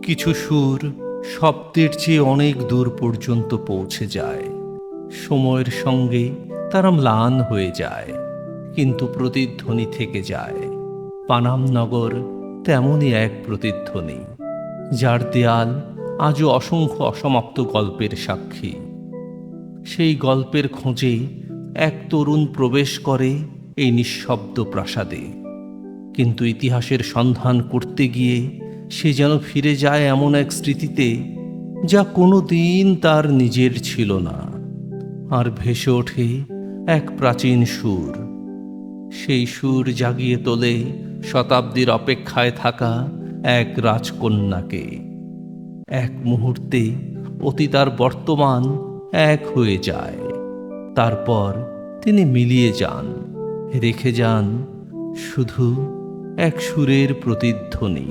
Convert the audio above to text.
কিছু সুর শব্দের চেয়ে অনেক দূর পর্যন্ত পৌঁছে যায়। সময়ের সঙ্গে তারা ম্লান হয়ে যায়, কিন্তু প্রতিধ্বনি থেকে যায়। পানাম নগর তেমনই এক প্রতিধ্বনি, যার দেয়াল আজও অসংখ্য অসমাপ্ত গল্পের সাক্ষী। সেই গল্পের খোঁজে এক তরুণ প্রবেশ করে এই নিঃশব্দ প্রাসাদে, কিন্তু ইতিহাসের সন্ধান করতে গিয়ে সে যেন ফিরে যায় এমন এক স্মৃতিতে যা কোনো দিন তার নিজের ছিল না। আর ভেসে ওঠে এক প্রাচীন সুর। সেই সুর জাগিয়ে তোলে শতাব্দীর অপেক্ষায় থাকা এক রাজকন্যাকে। এক মুহূর্তে অতীত আর বর্তমান এক হয়ে যায়। তারপর তিনি মিলিয়ে যান, রেখে যান শুধু এক সুরের প্রতিধ্বনি।